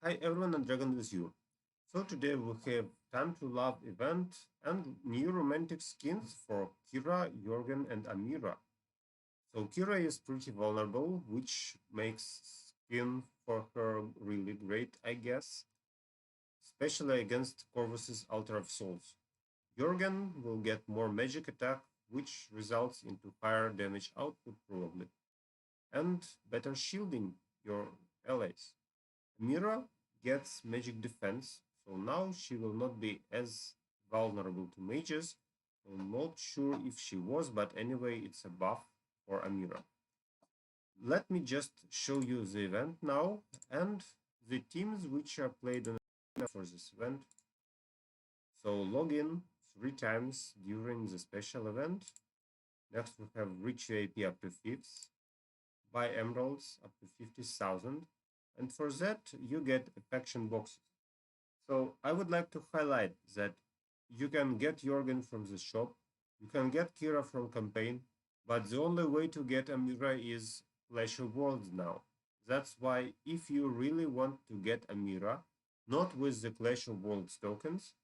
Hi everyone, and Dragon with you. So today we have Time to Love event and new romantic skins for Kira, Jorgen, and Amira. So Kira is pretty vulnerable, which makes skin for her really great, I guess, especially against Corvus's Altar of Souls. Jorgen will get more magic attack, which results into higher damage output probably, and better shielding your allies. Mira gets magic defense, so now she will not be as vulnerable to mages. I'm not sure if she was, but anyway, it's a buff for Amira. Let me just show you the event now and the teams which are played on for this event. So log in 3 times during the special event. Next we have reach VIP up to 5th, buy emeralds up to 50,000, and for that you get affection boxes. So I would like to highlight that you can get Jorgen from the shop, you can get Kira from campaign, but the only way to get Amira is Clash of Worlds now. That's why if you really want to get Amira, not with the Clash of Worlds tokens,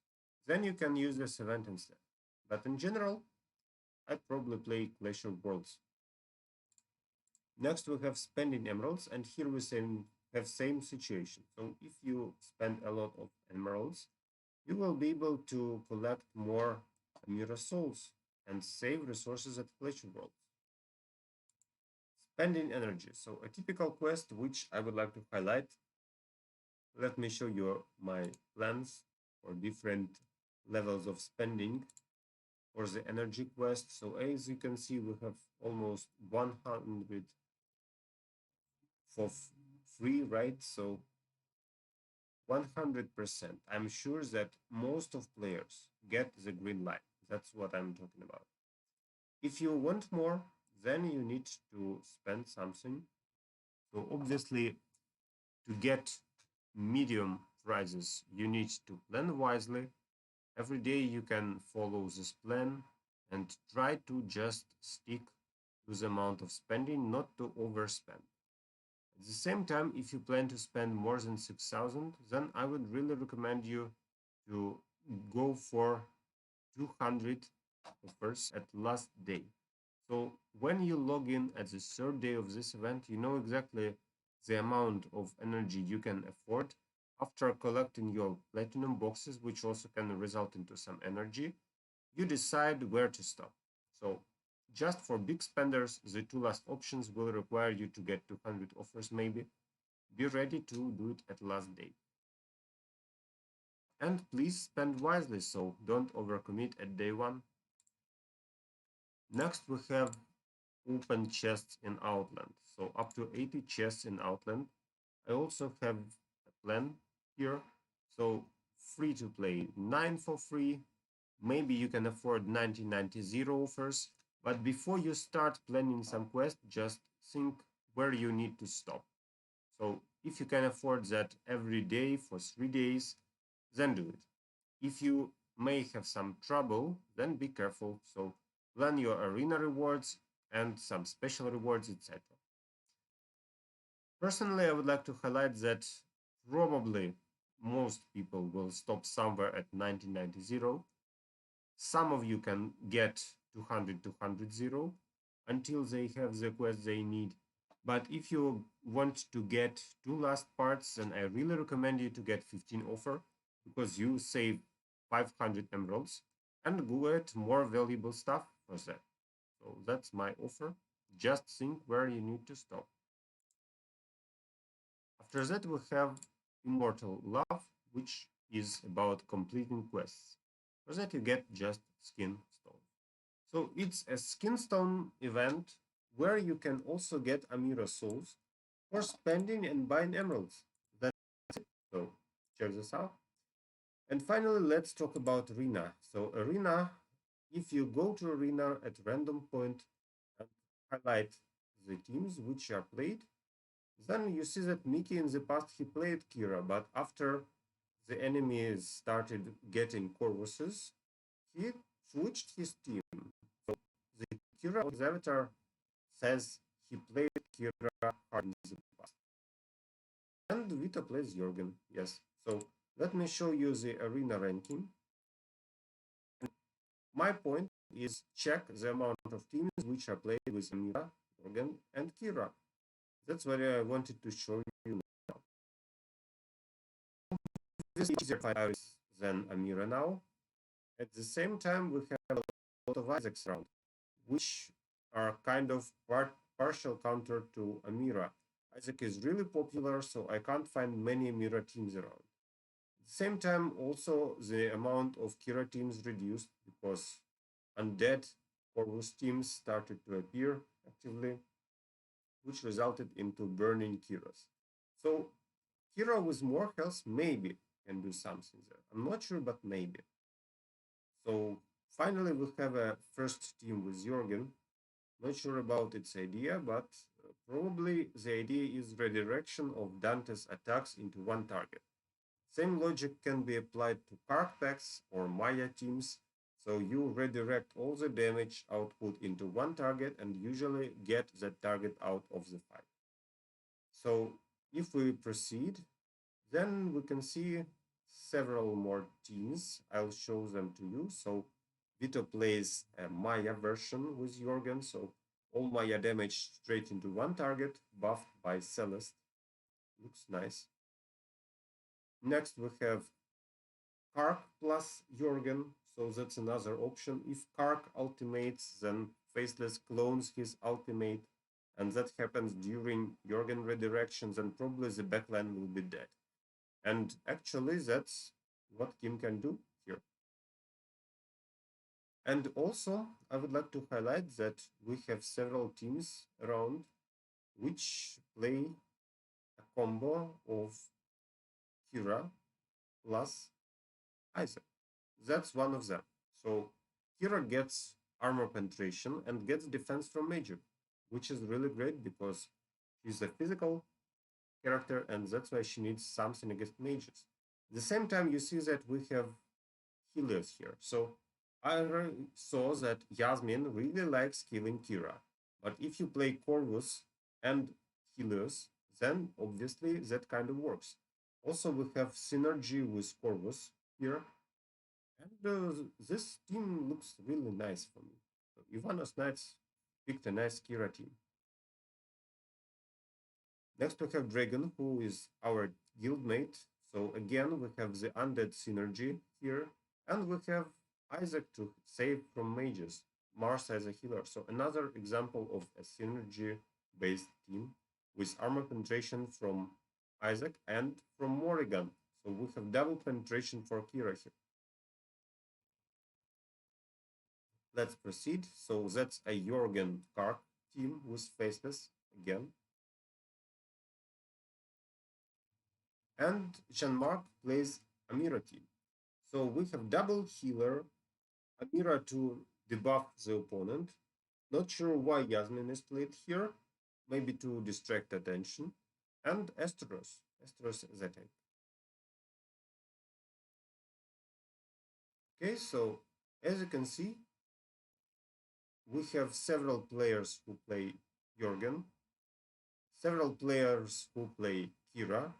then you can use this event instead. But in general, I'd probably play Clash of Worlds. Next we have spending emeralds, and here we have same situation. So if you spend a lot of emeralds, you will be able to collect more Amira souls and save resources at Fletcher World. Spending energy. So a typical quest which I would like to highlight. Let me show you my plans for different levels of spending for the energy quest. So as you can see, we have almost 100 for free, right? So 100%. I'm sure that most of players get the green light. That's what I'm talking about. If you want more, then you need to spend something. So obviously, to get medium prizes, you need to plan wisely. Every day you can follow this plan and try to just stick to the amount of spending, not to overspend. At the same time, if you plan to spend more than 6,000, then I would really recommend you to go for 200 offers at last day. So when you log in at the third day of this event, you know exactly the amount of energy you can afford after collecting your platinum boxes, which also can result into some energy. You decide where to stop. So just for big spenders, the two last options will require you to get 200 offers maybe. Be ready to do it at last day. And please spend wisely, so don't overcommit at day one. Next we have open chests in Outland. So up to 80 chests in Outland. I also have a plan here. So free to play 9 for free. Maybe you can afford 1990 offers. But before you start planning some quest, just think where you need to stop. So if you can afford that every day for 3 days, then do it. If you may have some trouble, then be careful. So plan your arena rewards and some special rewards, etc. Personally, I would like to highlight that probably most people will stop somewhere at 1990. Some of you can get 200 until they have the quest they need. But if you want to get two last parts, then I really recommend you to get 15 offer because you save 500 emeralds and get more valuable stuff for that. So that's my offer. Just think where you need to stop. After that, we have Immortal Love, which is about completing quests. For that, you get just Skin Stone. So it's a Skin Stone event where you can also get Amira Souls for spending and buying emeralds. That's it. So check this out. And finally, let's talk about Arena. So Arena, if you go to Arena at random point and highlight the teams which are played, then you see that Mickey in the past he played Kira, but after the enemies started getting Corvuses, he switched his team. So the Kira on his avatar says he played Kira hard in the past. And Vito plays Jorgen, yes. So let me show you the arena ranking. My point is check the amount of teams which are played with Amira, Jorgen, and Keira. That's what I wanted to show you now. This is easier fights than Amira now. At the same time, we have a lot of Isaacs around, which are kind of partial counter to Amira. Isaac is really popular, so I can't find many Amira teams around. At the same time, also the amount of Kira teams reduced because undead Corvus teams started to appear actively, which resulted into burning Kiras. So Kira with more health maybe can do something there. I'm not sure, but maybe. So finally, we have a first team with Jorgen. Not sure about its idea, but probably the idea is redirection of Dante's attacks into one target. Same logic can be applied to card packs or Maya teams. So you redirect all the damage output into one target and usually get that target out of the fight. So if we proceed, then we can see several more teams. I'll show them to you. So Vito plays a Maya version with Jorgen. So all Maya damage straight into one target, buffed by Celeste. Looks nice. Next we have Kark plus Jorgen. So that's another option. If Kark ultimates, then Faceless clones his ultimate. And that happens during Jorgen redirection, then probably the backline will be dead. And actually, that's what Kim can do here. And also, I would like to highlight that we have several teams around which play a combo of Kira plus Isaac. That's one of them. So Kira gets armor penetration and gets defense from Major, which is really great because she's a physical character and that's why she needs something against mages. At the same time, you see that we have healers here. So I saw that Yasmin really likes killing Kira. But if you play Corvus and healers, then obviously that kind of works. Also, we have synergy with Corvus here. And this team looks really nice for me. So Ivanos Knights picked a nice Kira team. Next, we have Dragon, who is our guildmate. So again, we have the undead synergy here. And we have Isaac to save from mages, Mars as a healer. So another example of a synergy-based team with armor penetration from Isaac and from Morrigan. So we have double penetration for Kira here. Let's proceed. So that's a Jorgen Kark team with Faceless again. And Jean-Marc plays Amira team. So we have double healer, Amira to debuff the opponent. Not sure why Yasmin is played here. Maybe to distract attention. And Esteros. Esteros Zetek. Okay, so as you can see, we have several players who play Jorgen, several players who play Kira.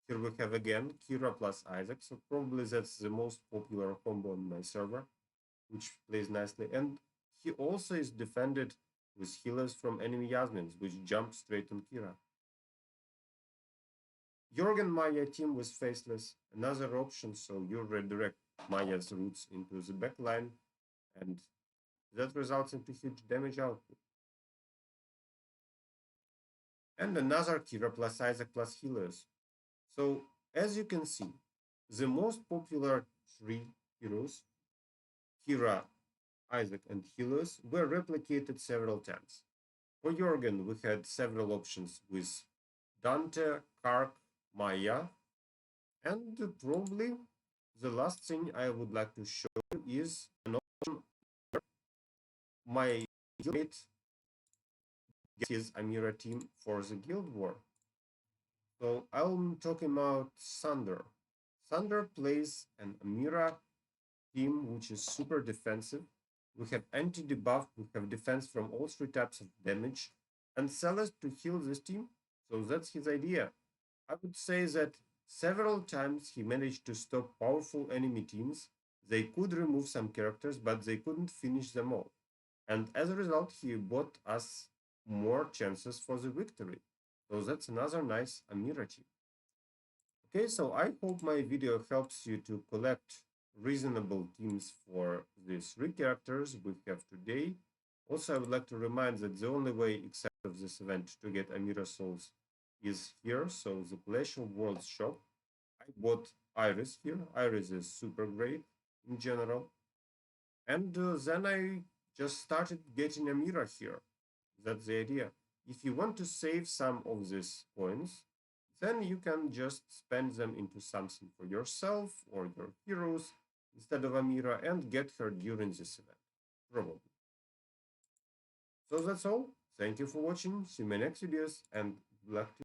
Here we have again Kira plus Isaac, so probably that's the most popular combo on my server, which plays nicely. And he also is defended with healers from enemy Yasmins, which jump straight on Kira. Jorgen Maya team with Faceless, another option, so you redirect Maya's roots into the backline, and that results into huge damage output. And another Kira plus Isaac plus healers. So as you can see, the most popular three heroes, Kira, Isaac, and healers, were replicated several times. For Jorgen, we had several options with Dante, Kark, Maya, and probably the last thing I would like to show you is an option where my guildmate gets his Amira team for the Guild War. So I'm talking about Thunder. Thunder plays an Amira team which is super defensive. We have anti-debuff, we have defense from all three types of damage, and Celeste to heal this team. So that's his idea. I would say that several times he managed to stop powerful enemy teams. They could remove some characters, but they couldn't finish them all. And as a result, he bought us more chances for the victory. So that's another nice Amira tip. Okay, so I hope my video helps you to collect reasonable teams for these three characters we have today. Also, I would like to remind that the only way except of this event to get Amira souls is here. So the Clash of Worlds shop. I bought Iris here. Iris is super great in general. And then I just started getting Amira here. That's the idea. If you want to save some of these coins, then you can just spend them into something for yourself or your heroes instead of Amira and get her during this event. Probably. So that's all. Thank you for watching. See you in my next videos and luck to